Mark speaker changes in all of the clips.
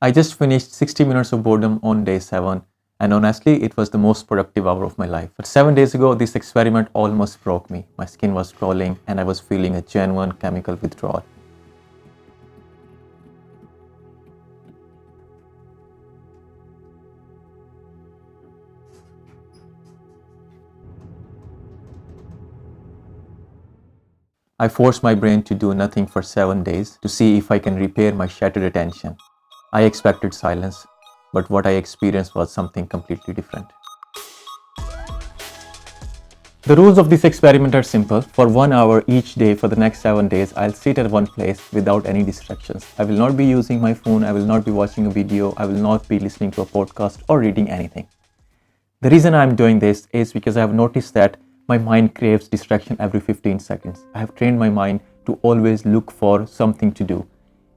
Speaker 1: I just finished 60 minutes of boredom on day 7, and honestly, it was the most productive hour of my life. But 7 days ago, this experiment almost broke me. My skin was crawling, and I was feeling a genuine chemical withdrawal. I forced my brain to do nothing for 7 days to see if I can repair my shattered attention. I expected silence, but what I experienced was something completely different. The rules of this experiment are simple. For 1 hour each day for the next 7 days, I'll sit at one place without any distractions. I will not be using my phone, I will not be watching a video, I will not be listening to a podcast or reading anything. The reason I'm doing this is because I have noticed that my mind craves distraction every 15 seconds. I have trained my mind to always look for something to do.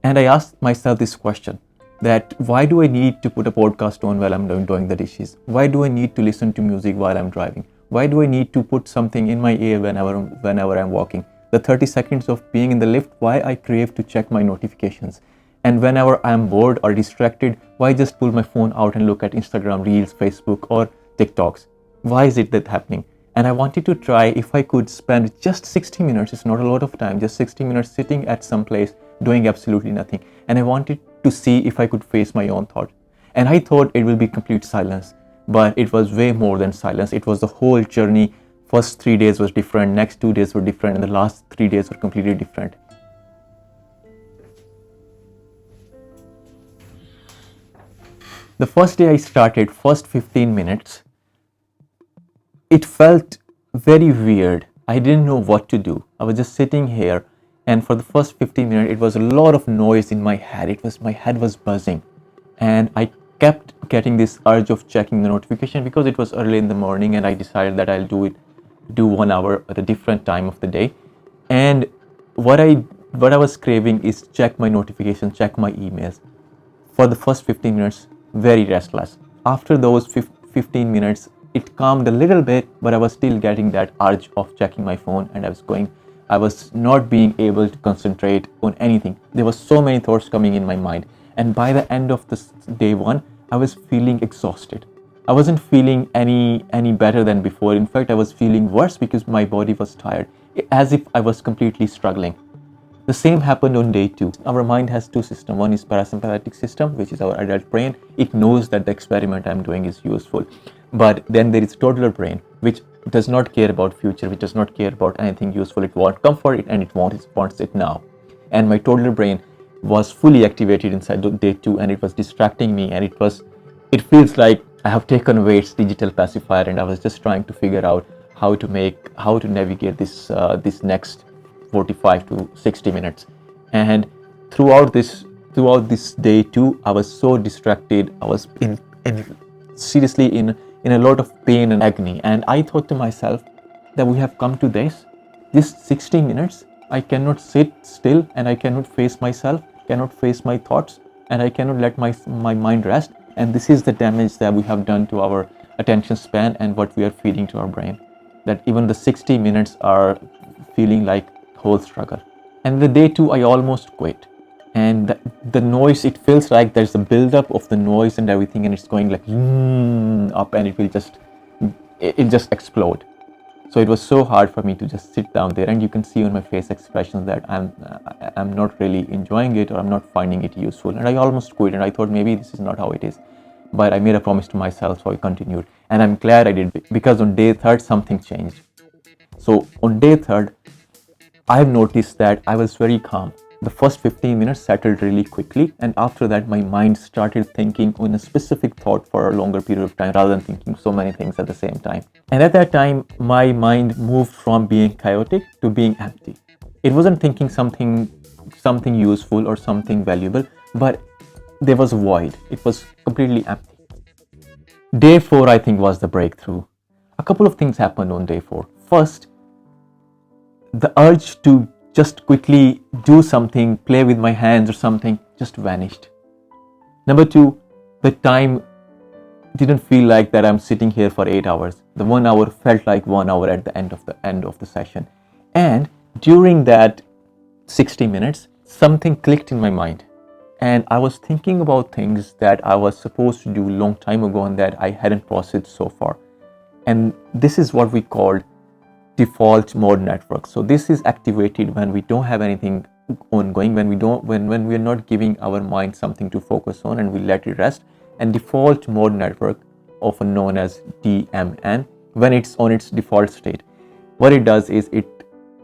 Speaker 1: And I asked myself this question, that why do I need to put a podcast on while I'm doing the dishes? Why do I need to listen to music while I'm driving? Why do I need to put something in my ear whenever I'm walking? The 30 seconds of being in the lift, why I crave to check my notifications? And whenever I'm bored or distracted, why just pull my phone out and look at Instagram Reels, Facebook or TikToks? Why is it that happening? And I wanted to try if I could spend just 60 minutes, it's not a lot of time, just 60 minutes sitting at some place doing absolutely nothing. And I wanted to see if I could face my own thought. And I thought it will be complete silence, but it was way more than silence. It was the whole journey. First 3 days was different, next 2 days were different, and the last 3 days were completely different. The first day I started, first 15 minutes, it felt very weird. I didn't know what to do. I was just sitting here, and for the first 15 minutes, it was a lot of noise in my head. My head was buzzing, and I kept getting this urge of checking the notification because it was early in the morning, and I decided that I'll do 1 hour at a different time of the day. And what I was craving is check my notifications, check my emails. For the first 15 minutes, very restless. After those 15 minutes, it calmed a little bit, but I was still getting that urge of checking my phone, and I was not being able to concentrate on anything. There were so many thoughts coming in my mind. And by the end of this day 1, I was feeling exhausted. I wasn't feeling any better than before. In fact, I was feeling worse because my body was tired, as if I was completely struggling. The same happened on day 2. Our mind has two systems. One is parasympathetic system, which is our adult brain. It knows that the experiment I'm doing is useful. But then there is toddler brain, which does not care about future, which does not care about anything useful. It wants comfort and it wants it now. And my toddler brain was fully activated inside day 2, and it was distracting me, and it feels like I have taken away its digital pacifier, and I was just trying to figure out how to navigate this next 45 to 60 minutes. And throughout this day 2, I was so distracted. I was seriously in a lot of pain and agony, and I thought to myself that we have come to this 60 minutes. I cannot sit still, and I cannot face myself, cannot face my thoughts, and I cannot let my mind rest. And this is the damage that we have done to our attention span and what we are feeding to our brain, that even the 60 minutes are feeling like whole struggle. And the day 2, I almost quit. And the noise, it feels like there's a buildup of the noise and everything, and it's going like up, and it will just explode. So it was so hard for me to just sit down there, and you can see on my face expressions that I'm not really enjoying it, or I'm not finding it useful. And I almost quit, and I thought maybe this is not how it is. But I made a promise to myself, so I continued. And I'm glad I did, because on day 3 something changed. So on day 3, I've noticed that I was very calm. The first 15 minutes settled really quickly, and after that my mind started thinking on a specific thought for a longer period of time rather than thinking so many things at the same time. And at that time, my mind moved from being chaotic to being empty. It wasn't thinking something useful or something valuable, but there was a void. It was completely empty. Day 4, I think, was the breakthrough. A couple of things happened on day 4. First, the urge to just quickly do something, play with my hands or something, just vanished. Number 2, the time didn't feel like that I'm sitting here for 8 hours. The 1 hour felt like 1 hour at the end of the session. And during that 60 minutes, something clicked in my mind. And I was thinking about things that I was supposed to do long time ago and that I hadn't processed so far. And this is what we called default mode network. So this is activated when we don't have anything ongoing, when we're not giving our mind something to focus on and we let it rest. And default mode network, often known as DMN, when it's on its default state, what it does is it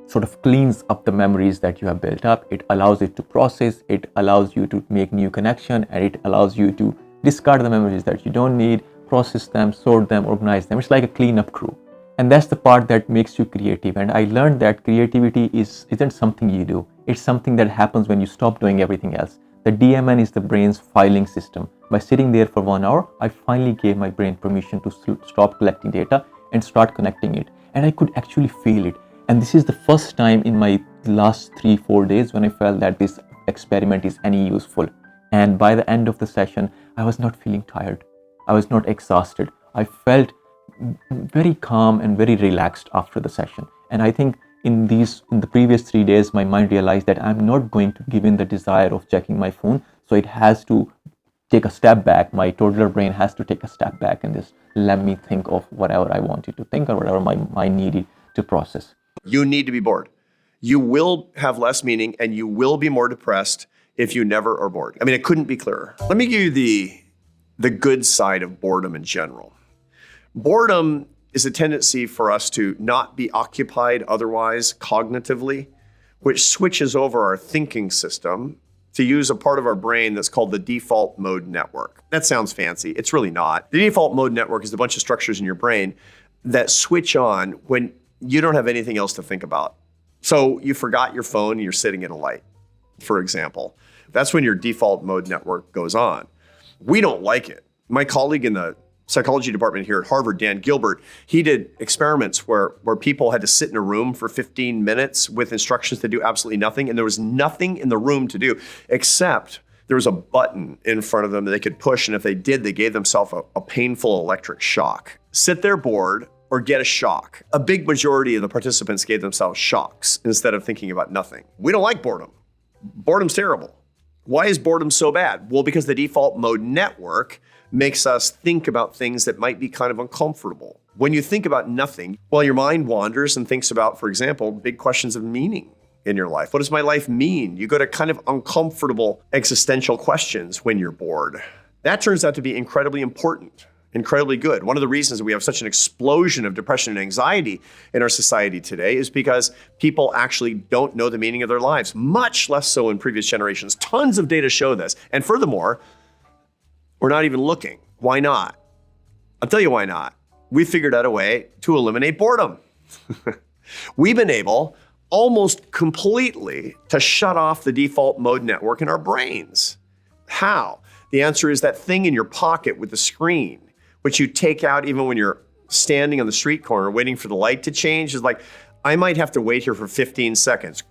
Speaker 1: sort of cleans up the memories that you have built up. It allows it to process, it allows you to make new connection, and it allows you to discard the memories that you don't need, process them, sort them, organize them. It's like a cleanup crew. And that's the part that makes you creative. And I learned that creativity isn't something you do. It's something that happens when you stop doing everything else. The DMN is the brain's filing system. By sitting there for 1 hour, I finally gave my brain permission to stop collecting data and start connecting it. And I could actually feel it. And this is the first time in my last 3-4 days when I felt that this experiment is any useful. And by the end of the session, I was not feeling tired. I was not exhausted. I felt very calm and very relaxed after the session. And I think in the previous 3 days, my mind realized that I'm not going to give in the desire of checking my phone. So it has to take a step back. My toddler brain has to take a step back and just let me think of whatever I wanted to think or whatever my mind needed to process.
Speaker 2: You need to be bored. You will have less meaning and you will be more depressed if you never are bored. I mean, it couldn't be clearer. Let me give you the good side of boredom in general. Boredom is a tendency for us to not be occupied otherwise cognitively, which switches over our thinking system to use a part of our brain that's called the default mode network. That sounds fancy. It's really not. The default mode network is a bunch of structures in your brain that switch on when you don't have anything else to think about. So you forgot your phone and you're sitting at a light, for example. That's when your default mode network goes on. We don't like it. My colleague in the psychology department here at Harvard, Dan Gilbert, he did experiments where people had to sit in a room for 15 minutes with instructions to do absolutely nothing. And there was nothing in the room to do except there was a button in front of them that they could push. And if they did, they gave themselves a painful electric shock. Sit there bored or get a shock. A big majority of the participants gave themselves shocks instead of thinking about nothing. We don't like boredom. Boredom's terrible. Why is boredom so bad? Well, because the default mode network makes us think about things that might be kind of uncomfortable. When you think about nothing, well, your mind wanders and thinks about, for example, big questions of meaning in your life. What does my life mean? You go to kind of uncomfortable existential questions when you're bored. That turns out to be incredibly important, incredibly good. One of the reasons that we have such an explosion of depression and anxiety in our society today is because people actually don't know the meaning of their lives, much less so in previous generations. Tons of data show this. And furthermore, we're not even looking. Why not? I'll tell you why not. We figured out a way to eliminate boredom. We've been able almost completely to shut off the default mode network in our brains. How? The answer is that thing in your pocket with the screen, which you take out even when you're standing on the street corner waiting for the light to change. Is like, I might have to wait here for 15 seconds.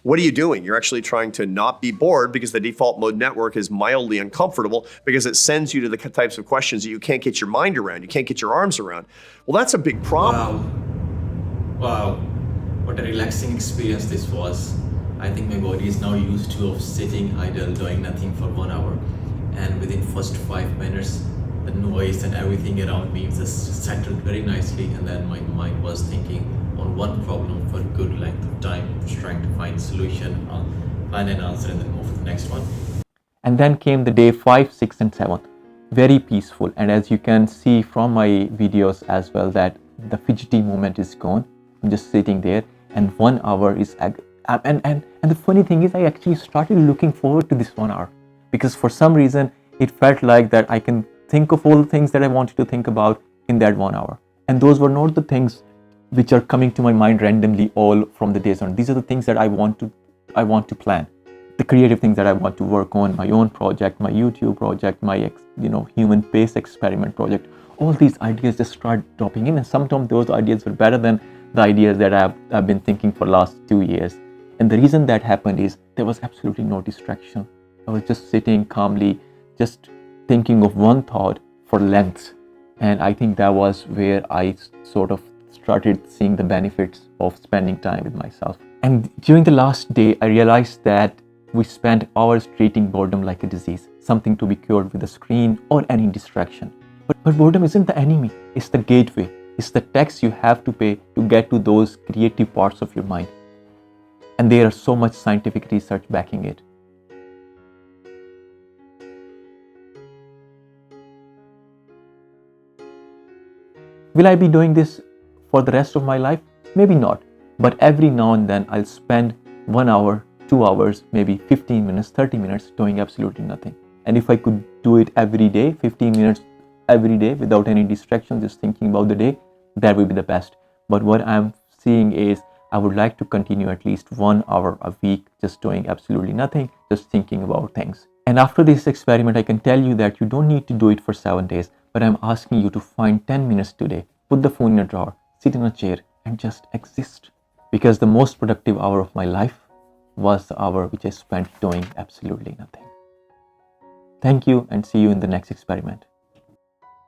Speaker 2: What are you doing? You're actually trying to not be bored because the default mode network is mildly uncomfortable because it sends you to the types of questions that you can't get your mind around, you can't get your arms around. Well, that's a big problem.
Speaker 3: Wow. What a relaxing experience this was. I think my body is now used to of sitting idle, doing nothing for 1 hour. And within first 5 minutes, the noise and everything around me just settled very nicely. And then my mind was thinking on one problem for a good length of time, trying to find a solution, find an answer, and then move to the next one.
Speaker 1: And then came the day 5, 6, and 7th. Very peaceful. And as you can see from my videos as well, that the fidgety moment is gone. I'm just sitting there, and 1 hour is and the funny thing is I actually started looking forward to this 1 hour because for some reason it felt like that I can think of all the things that I wanted to think about in that 1 hour. And those were not the things which are coming to my mind randomly all from the days on. These are the things that I want to plan. The creative things that I want to work on, my own project, my YouTube project, my human base experiment project. All these ideas just start dropping in, and sometimes those ideas were better than the ideas that I've been thinking for the last 2 years. And the reason that happened is there was absolutely no distraction. I was just sitting calmly, just thinking of one thought for lengths. And I think that was where I sort of started seeing the benefits of spending time with myself. And during the last day, I realized that We spend hours treating boredom like a disease, something to be cured with a screen or any distraction. But boredom isn't the enemy, it's the gateway. It's the tax you have to pay to get to those creative parts of your mind. And there is so much scientific research backing it. Will I be doing this for the rest of my life? Maybe not. But every now and then I'll spend 1 hour, 2 hours, maybe 15 minutes, 30 minutes doing absolutely nothing. And if I could do it every day, 15 minutes every day without any distractions, just thinking about the day, that would be the best. But what I'm seeing is I would like to continue at least 1 hour a week just doing absolutely nothing, just thinking about things. And after this experiment, I can tell you that you don't need to do it for 7 days, but I'm asking you to find 10 minutes today, put the phone in a drawer, sit in a chair and just exist. Because the most productive hour of my life was the hour which I spent doing absolutely nothing. Thank you and see you in the next experiment.